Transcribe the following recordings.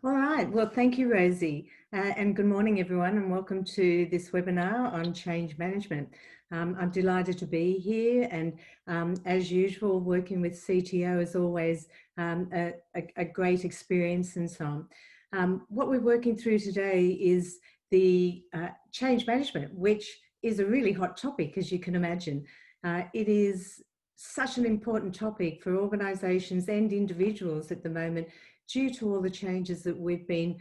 All right. Well, thank you, Rosie. And good morning, everyone, and welcome to this webinar on change management. I'm delighted to be here, and as usual, working with CTO is always a great experience and so on. What we're working through today is the change management, which is a really hot topic, as you can imagine. It is such an important topic for organisations and individuals at the moment, due to all the changes that we've been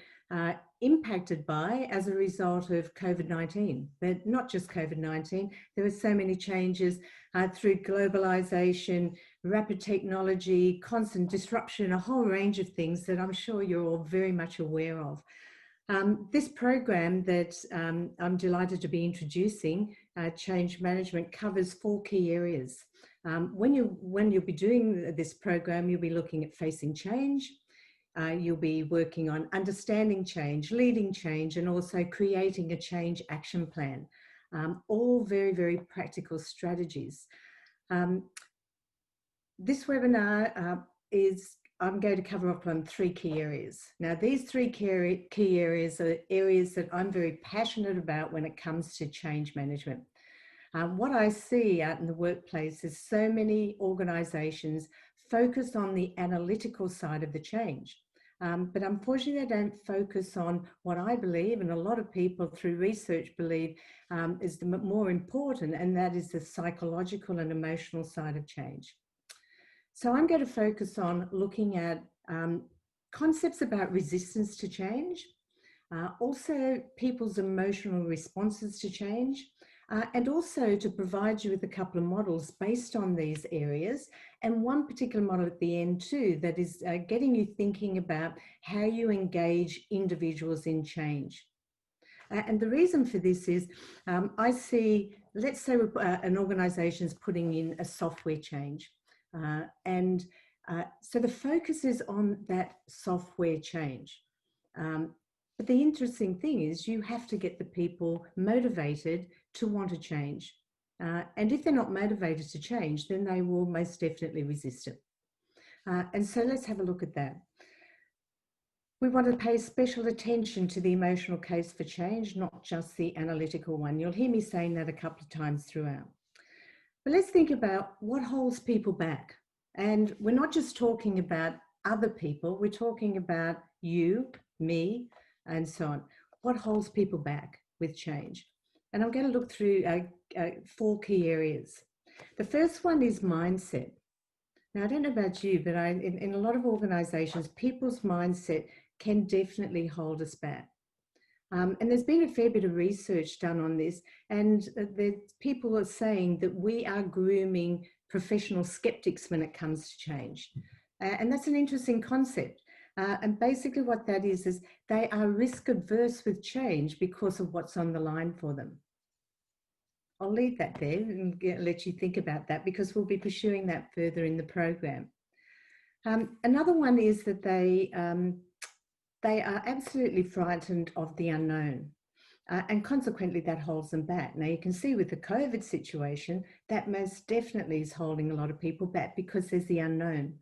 impacted by as a result of COVID-19. But not just COVID-19, there were so many changes through globalisation, rapid technology, constant disruption, a whole range of things that I'm sure you're all very much aware of. This program that I'm delighted to be introducing, Change Management, covers 4 key areas. When you'll be doing this program, you'll be looking at facing change, you'll be working on understanding change, leading change, and also creating a change action plan. All very, very practical strategies. This webinar I'm going to cover up on 3 key areas. Now, these 3 key areas are areas that I'm very passionate about when it comes to change management. What I see out in the workplace is so many organisations focus on the analytical side of the change. But unfortunately, they don't focus on what I believe, and a lot of people through research believe is the more important, and that is the psychological and emotional side of change. So I'm going to focus on looking at concepts about resistance to change, also people's emotional responses to change, and also to provide you with a couple of models based on these areas, and one particular model at the end too that is getting you thinking about how you engage individuals in change. And the reason for this is I see, let's say an organisation's putting in a software change, so the focus is on that software change. But the interesting thing is you have to get the people motivated to want to change. And if they're not motivated to change, then they will most definitely resist it. And so let's have a look at that. We want to pay special attention to the emotional case for change, not just the analytical one. You'll hear me saying that a couple of times throughout. But let's think about what holds people back. And we're not just talking about other people, we're talking about you, me, and so on. What holds people back with change? And I'm going to look through 4 key areas. The first one is mindset. Now, I don't know about you, but in a lot of organisations, people's mindset can definitely hold us back. And there's been a fair bit of research done on this, and people are saying that we are grooming professional skeptics when it comes to change. And that's an interesting concept. And basically what that is they are risk adverse with change because of what's on the line for them. I'll leave that there and let you think about that, because we'll be pursuing that further in the program. Another one is that they are absolutely frightened of the unknown. And consequently, that holds them back. Now, you can see with the COVID situation, that most definitely is holding a lot of people back because there's the unknown.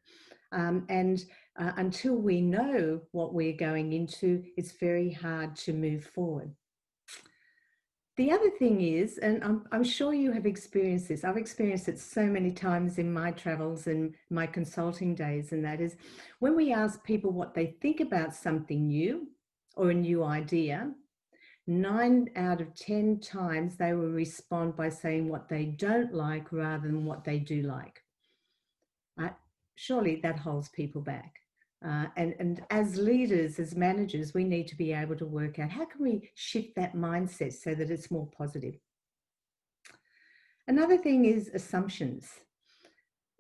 Until we know what we're going into, it's very hard to move forward. The other thing is, and I'm sure you have experienced this, I've experienced it so many times in my travels and my consulting days, and that is when we ask people what they think about something new or a new idea, 9 out of 10 times they will respond by saying what they don't like rather than what they do like. Surely that holds people back. And as leaders, as managers, we need to be able to work out how can we shift that mindset so that it's more positive. Another thing is assumptions.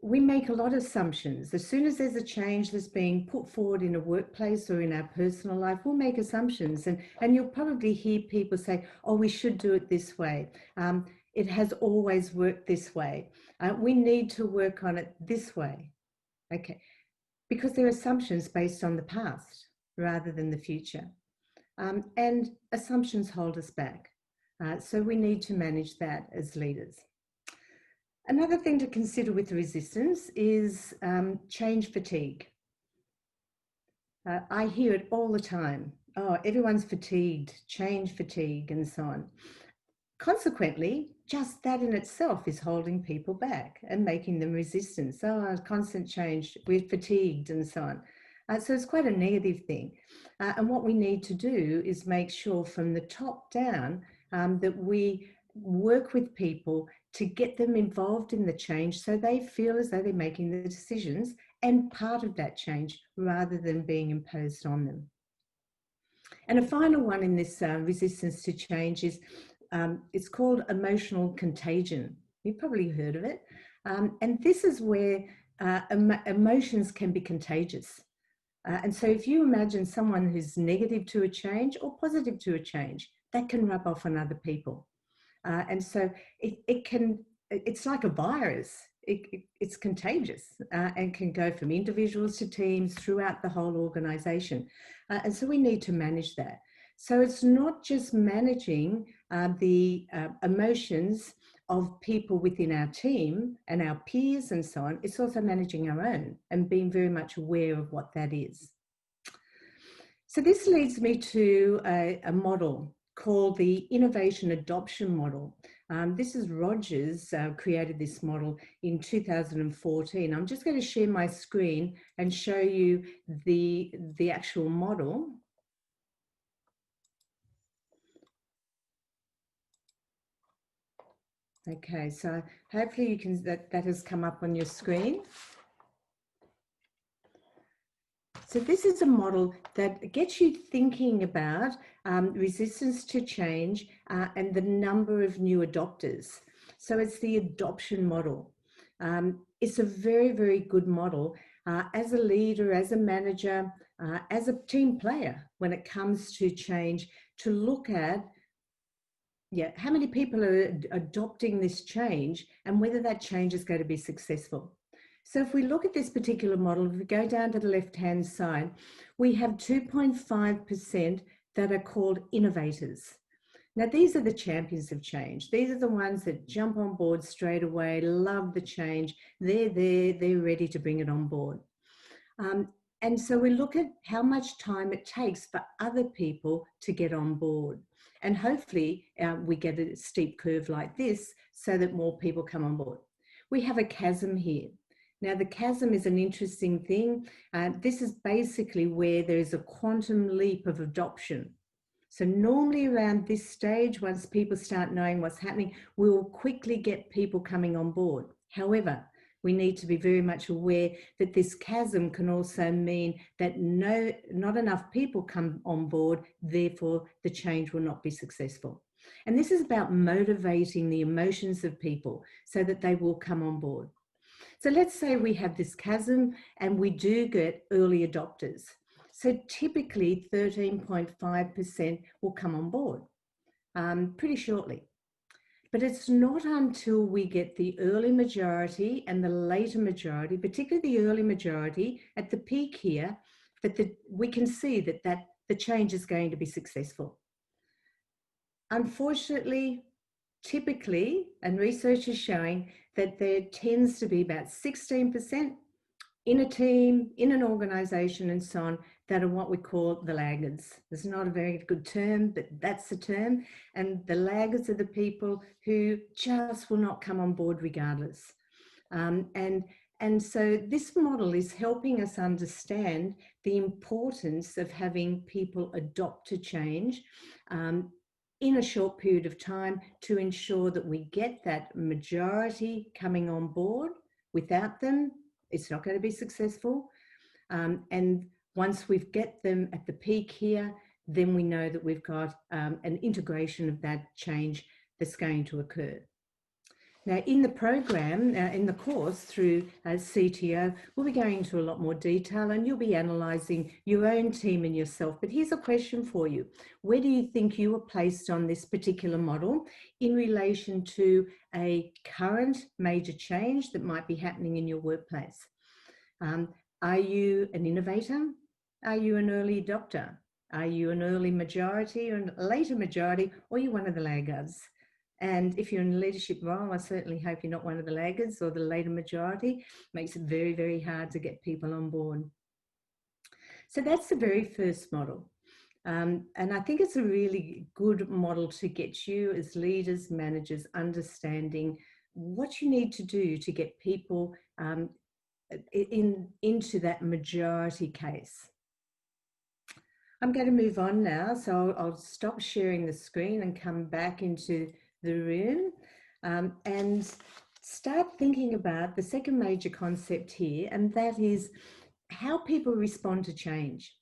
We make a lot of assumptions. As soon as there's a change that's being put forward in a workplace or in our personal life, we'll make assumptions. And you'll probably hear people say, oh, we should do it this way. It has always worked this way. We need to work on it this way. Okay. Because they're assumptions based on the past rather than the future. And assumptions hold us back. So we need to manage that as leaders. Another thing to consider with resistance is change fatigue. I hear it all the time. Oh, everyone's fatigued, change fatigue, and so on. Consequently, just that in itself is holding people back and making them resistant. So, constant change, we're fatigued, and so on. So, it's quite a negative thing. And what we need to do is make sure from the top down that we work with people to get them involved in the change so they feel as though they're making the decisions and part of that change rather than being imposed on them. And a final one in this resistance to change is it's called emotional contagion. You've probably heard of it. And this is where emotions can be contagious. And so if you imagine someone who's negative to a change or positive to a change, that can rub off on other people. And so it's like a virus. It's contagious and can go from individuals to teams throughout the whole organization. And so we need to manage that. So it's not just managing the emotions of people within our team and our peers and so on, it's also managing our own and being very much aware of what that is. So this leads me to a model called the innovation adoption model. This is Rogers created this model in 2014. I'm just going to share my screen and show you the actual model. Okay, so hopefully you can, that has come up on your screen. So this is a model that gets you thinking about resistance to change and the number of new adopters. So it's the adoption model. It's a very, very good model as a leader, as a manager, as a team player when it comes to change, to look at how many people are adopting this change and whether that change is going to be successful. So if we look at this particular model, if we go down to the left-hand side, we have 2.5% that are called innovators. Now, these are the champions of change. These are the ones that jump on board straight away, love the change. They're there, they're ready to bring it on board. And so we look at how much time it takes for other people to get on board. And hopefully we get a steep curve like this so that more people come on board. We have a chasm here. Now, the chasm is an interesting thing. This is basically where there is a quantum leap of adoption. So normally around this stage, once people start knowing what's happening, we will quickly get people coming on board. However, we need to be very much aware that this chasm can also mean that not enough people come on board, therefore the change will not be successful. And this is about motivating the emotions of people so that they will come on board. So let's say we have this chasm and we do get early adopters. So typically 13.5% will come on board pretty shortly. But it's not until we get the early majority and the later majority, particularly the early majority at the peak here, that we can see that the change is going to be successful. Unfortunately, typically, and research is showing that there tends to be about 16% in a team, in an organization and so on, that are what we call the laggards. It's not a very good term, but that's the term. And the laggards are the people who just will not come on board regardless. And so this model is helping us understand the importance of having people adopt to change in a short period of time to ensure that we get that majority coming on board. Without them, it's not going to be successful. And once we've get them at the peak here, then we know that we've got an integration of that change that's going to occur. Now, in the program, in the course through CTO, we'll be going into a lot more detail and you'll be analysing your own team and yourself. But here's a question for you. Where do you think you were placed on this particular model in relation to a current major change that might be happening in your workplace? Are you an innovator? Are you an early adopter? Are you an early majority or a later majority, or are you one of the laggards? And if you're in a leadership role, I certainly hope you're not one of the laggards or the later majority. It makes it very, very hard to get people on board. So that's the very first model. And I think it's a really good model to get you as leaders, managers, understanding what you need to do to get people into that majority case. I'm going to move on now, so I'll stop sharing the screen and come back into the room and start thinking about the second major concept here, and that is how people respond to change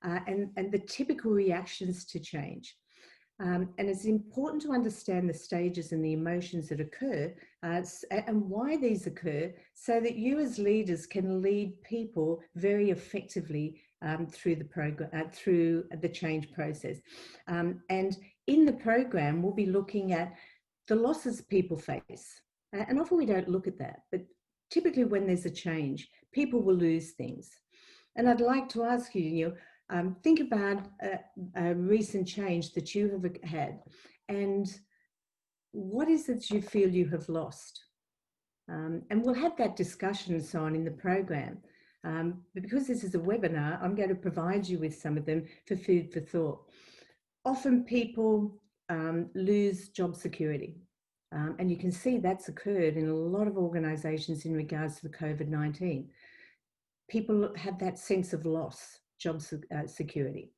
and the typical reactions to change. And it's important to understand the stages and the emotions that occur and why these occur, so that you as leaders can lead people very effectively through the program, through the change process. And in the program, we'll be looking at the losses people face. And often we don't look at that, but typically when there's a change, people will lose things. And I'd like to ask you, think about a recent change that you have had, and what is it you feel you have lost? And we'll have that discussion and so on in the program. But because this is a webinar, I'm going to provide you with some of them for food for thought. Often people lose job security. And you can see that's occurred in a lot of organisations in regards to the COVID-19. People have that sense of loss, job security.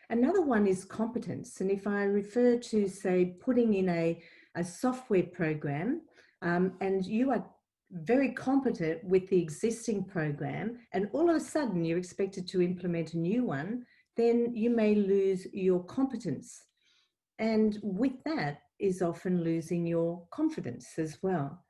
Another one is competence. And if I refer to, say, putting in a software program and you are very competent with the existing program, and all of a sudden you're expected to implement a new one, then you may lose your competence. And with that is often losing your confidence as well.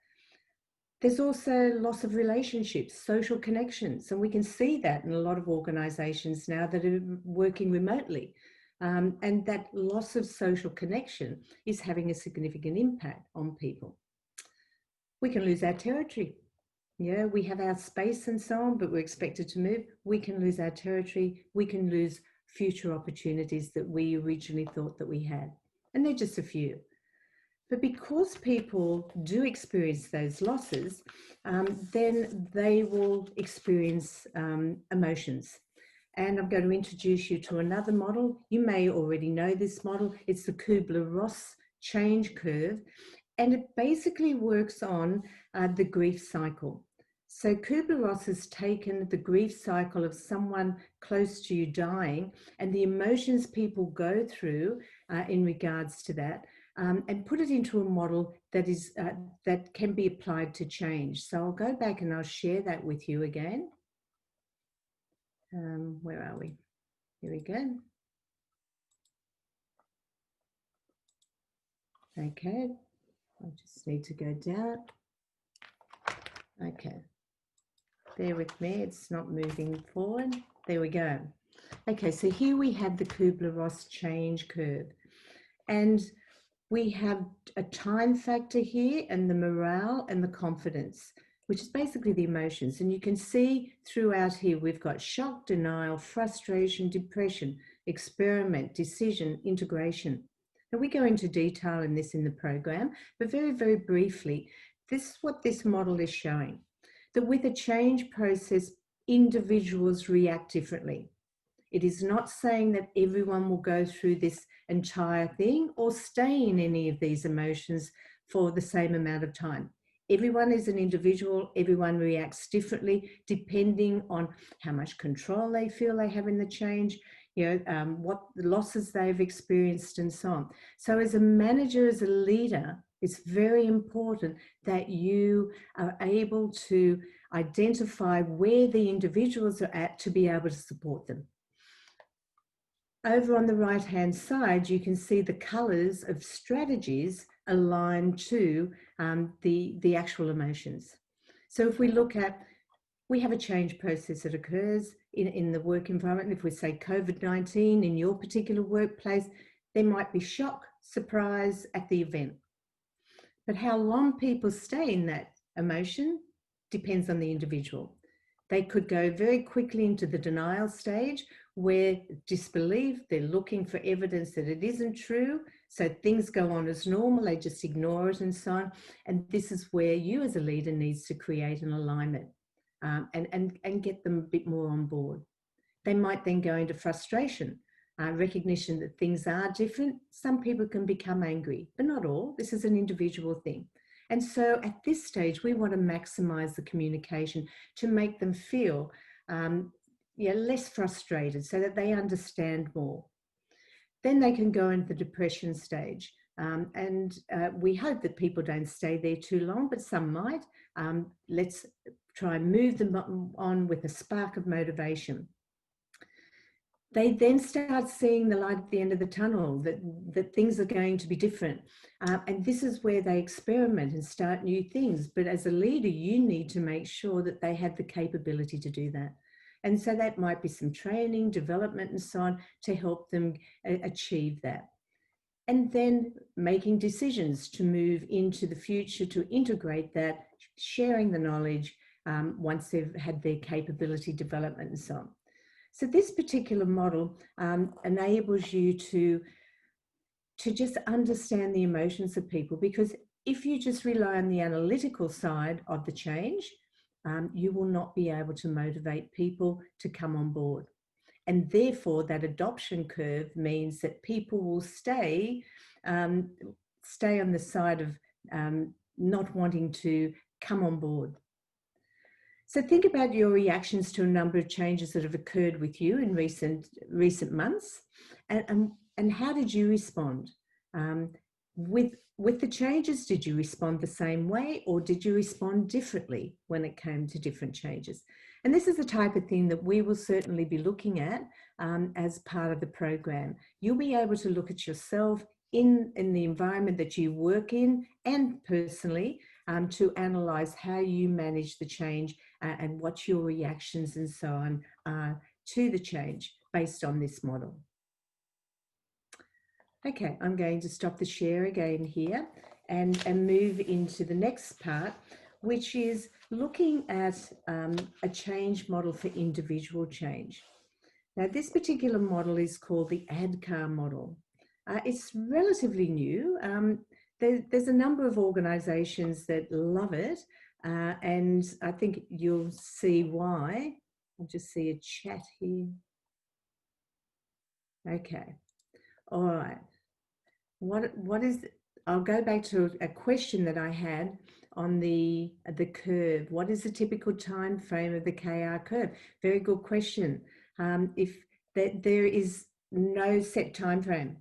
There's also loss of relationships, social connections, and we can see that in a lot of organisations now that are working remotely. And that loss of social connection is having a significant impact on people. We can lose our territory. Yeah, we have our space and so on, but we're expected to move. We can lose our territory. We can lose future opportunities that we originally thought that we had. And they're just a few. But because people do experience those losses, then they will experience emotions. And I'm going to introduce you to another model. You may already know this model. It's the Kubler-Ross change curve. And it basically works on the grief cycle. So Kubler-Ross has taken the grief cycle of someone close to you dying and the emotions people go through in regards to that, and put it into a model that is that can be applied to change. So I'll go back and I'll share that with you again. Where are we? Here we go. Okay, I just need to go down. Okay, bear with me, it's not moving forward. There we go. Okay, so here we have the Kubler-Ross change curve. And we have a time factor here and the morale and the confidence, which is basically the emotions. And you can see throughout here, we've got shock, denial, frustration, depression, experiment, decision, integration. Now we go into detail in this in the program, but very, very briefly, this is what this model is showing, that with a change process, individuals react differently. It is not saying that everyone will go through this entire thing or stay in any of these emotions for the same amount of time. Everyone is an individual, everyone reacts differently depending on how much control they feel they have in the change, what losses they've experienced and so on. So as a manager, as a leader, it's very important that you are able to identify where the individuals are at to be able to support them. Over on the right-hand side, you can see the colours of strategies aligned to the actual emotions. So if we look at, we have a change process that occurs in the work environment. If we say COVID-19 in your particular workplace, there might be shock, surprise at the event. But how long people stay in that emotion depends on the individual. They could go very quickly into the denial stage where disbelief, they're looking for evidence that it isn't true. So things go on as normal, they just ignore it and so on. And this is where you as a leader needs to create an alignment and get them a bit more on board. They might then go into frustration, recognition that things are different. Some people can become angry, but not all. This is an individual thing. And so at this stage, we want to maximize the communication to make them feel less frustrated so that they understand more. Then they can go into the depression stage. We hope that people don't stay there too long, but some might. Let's try and move them on with a spark of motivation. They then start seeing the light at the end of the tunnel, that things are going to be different. And this is where they experiment and start new things. But as a leader, you need to make sure that they have the capability to do that. And so that might be some training, development, and so on to help them achieve that. And then making decisions to move into the future, to integrate that, sharing the knowledge once they've had their capability development and so on. So this particular model enables you to just understand the emotions of people, because if you just rely on the analytical side of the change, you will not be able to motivate people to come on board. And therefore, that adoption curve means that people will stay on the side of not wanting to come on board. So think about your reactions to a number of changes that have occurred with you in recent months, and how did you respond? With the changes, did you respond the same way, or did you respond differently when it came to different changes? And this is the type of thing that we will certainly be looking at as part of the program. You'll be able to look at yourself in the environment that you work in and personally to analyse how you manage the change and what your reactions and so on are to the change based on this model. Okay, I'm going to stop the share again here and move into the next part, which is looking at a change model for individual change. Now, this particular model is called the ADKR model. It's relatively new. There's a number of organisations that love it, and I think you'll see why. I'll just see a chat here. Okay, all right. What is? I'll go back to a question that I had on the curve. What is the typical time frame of the KR curve? Very good question. If there is no set time frame.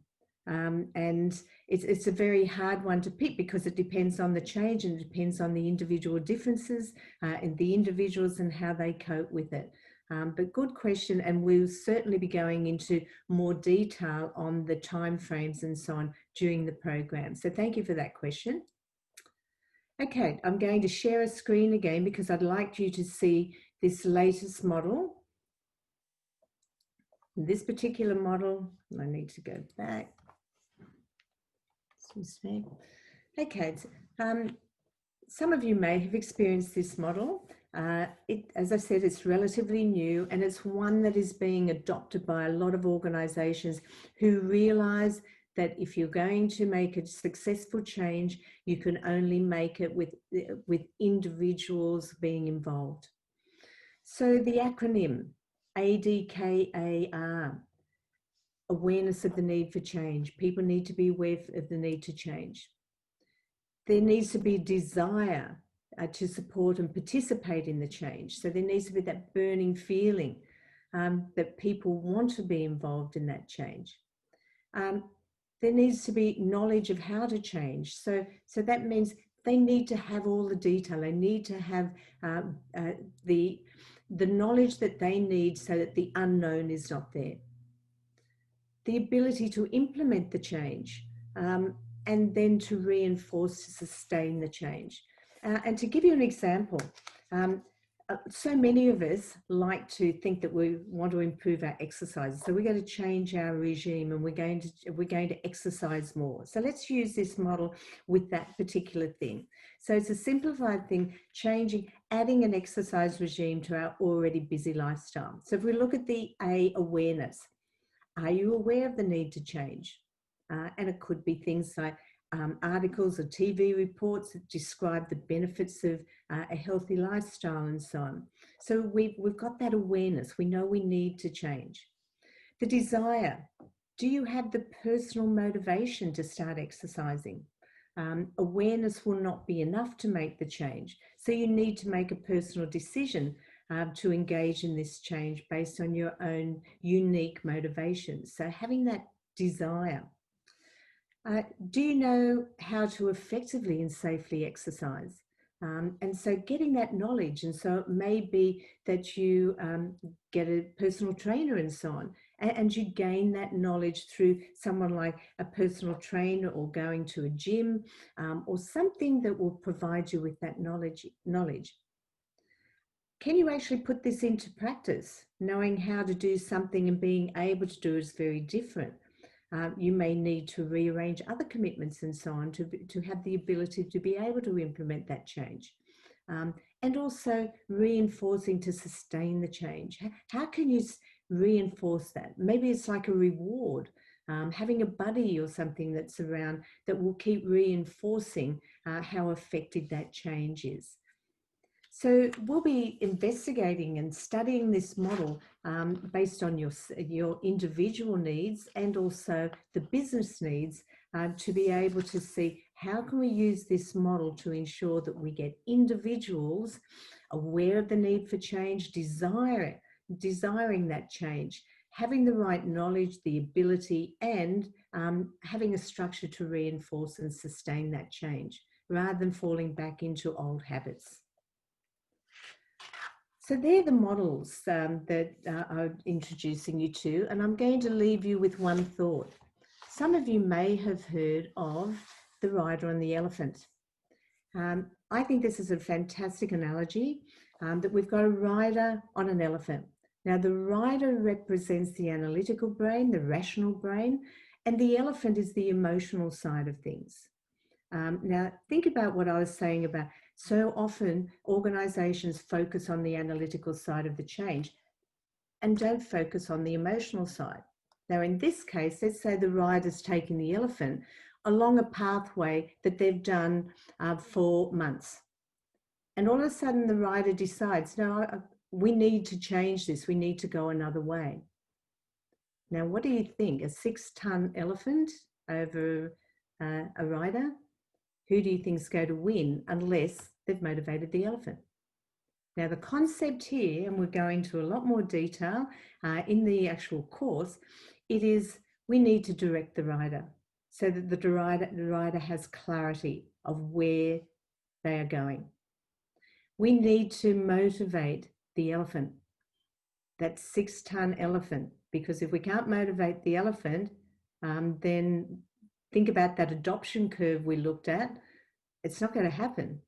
And it's a very hard one to pick because it depends on the change and it depends on the individual differences and the individuals and how they cope with it. But good question, and we'll certainly be going into more detail on the timeframes and so on during the program. So thank you for that question. Okay, I'm going to share a screen again because I'd like you to see this latest model. This particular model, I need to go back. Okay, some of you may have experienced this model. As I said, it's relatively new, and it's one that is being adopted by a lot of organisations who realise that if you're going to make a successful change, you can only make it with individuals being involved. So the acronym ADKR, awareness of the need for change. People need to be aware of the need to change. There needs to be desire to support and participate in the change. So there needs to be that burning feeling that people want to be involved in that change. There needs to be knowledge of how to change. So that means they need to have all the detail. They need to have the knowledge that they need so that the unknown is not there. The ability to implement the change and then to reinforce, to sustain the change. And to give you an example, so many of us like to think that we want to improve our exercise. So we're going to change our regime and we're going to exercise more. So let's use this model with that particular thing. So it's a simplified thing, adding an exercise regime to our already busy lifestyle. So if we look at the A, awareness. Are you aware of the need to change? And it could be things like, articles or TV reports that describe the benefits of a healthy lifestyle and so on. So we've got that awareness. We know we need to change. The desire. Do you have the personal motivation to start exercising? Awareness will not be enough to make the change. So you need to make a personal decision to engage in this change based on your own unique motivations. So having that desire. Do you know how to effectively and safely exercise? And so getting that knowledge, and so it may be that you get a personal trainer and so on, and you gain that knowledge through someone like a personal trainer or going to a gym or something that will provide you with that knowledge. Can you actually put this into practice? Knowing how to do something and being able to do it is very different. You may need to rearrange other commitments and so on to have the ability to be able to implement that change. And also reinforcing to sustain the change. How can you reinforce that? Maybe it's like a reward, having a buddy or something that's around that will keep reinforcing how effective that change is. So we'll be investigating and studying this model based on your individual needs and also the business needs to be able to see how can we use this model to ensure that we get individuals aware of the need for change, desiring that change, having the right knowledge, the ability, and having a structure to reinforce and sustain that change rather than falling back into old habits. So they're the models that I'm introducing you to, and I'm going to leave you with one thought. Some of you may have heard of the rider and the elephant. I think this is a fantastic analogy that we've got a rider on an elephant. Now the rider represents the analytical brain, the rational brain, and the elephant is the emotional side of things. Now think about what I was saying about so often organizations focus on the analytical side of the change and don't focus on the emotional side. Now, in this case, let's say the rider's taken the elephant along a pathway that they've done for months. And all of a sudden the rider decides, no, we need to change this. We need to go another way. Now, what do you think? A 6-ton elephant over a rider? Who do you think is going to win unless they've motivated the elephant? Now, the concept here, and we'll go into a lot more detail in the actual course, it is we need to direct the rider so that the rider has clarity of where they are going. We need to motivate the elephant, that 6-ton elephant, because if we can't motivate the elephant, then think about that adoption curve we looked at. It's not going to happen.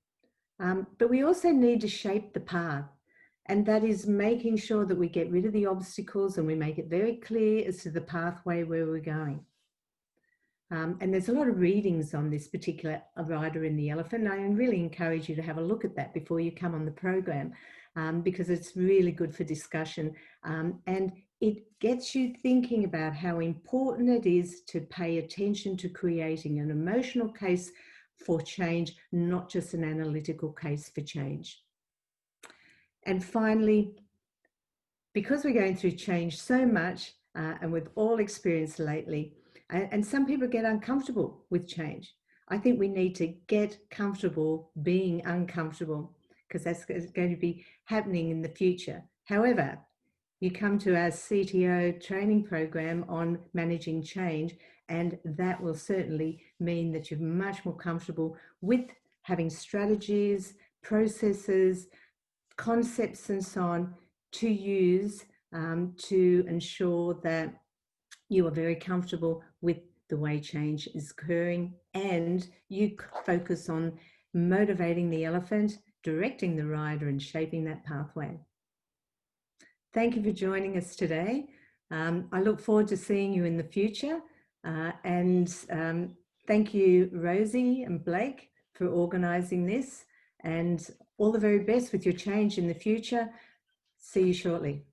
But we also need to shape the path. And that is making sure that we get rid of the obstacles and we make it very clear as to the pathway where we're going. And there's a lot of readings on this particular rider and the elephant. And I really encourage you to have a look at that before you come on the program because it's really good for discussion. And it gets you thinking about how important it is to pay attention to creating an emotional case for change, not just an analytical case for change. And finally, because we're going through change so much, and we've all experienced lately, and some people get uncomfortable with change. I think we need to get comfortable being uncomfortable because that's going to be happening in the future. However, you come to our CTO training program on managing change, and that will certainly mean that you're much more comfortable with having strategies, processes, concepts, and so on to use to ensure that you are very comfortable with the way change is occurring, and you focus on motivating the elephant, directing the rider, and shaping that pathway. Thank you for joining us today. I look forward to seeing you in the future. And thank you, Rosie and Blake, for organising this, and all the very best with your change in the future. See you shortly.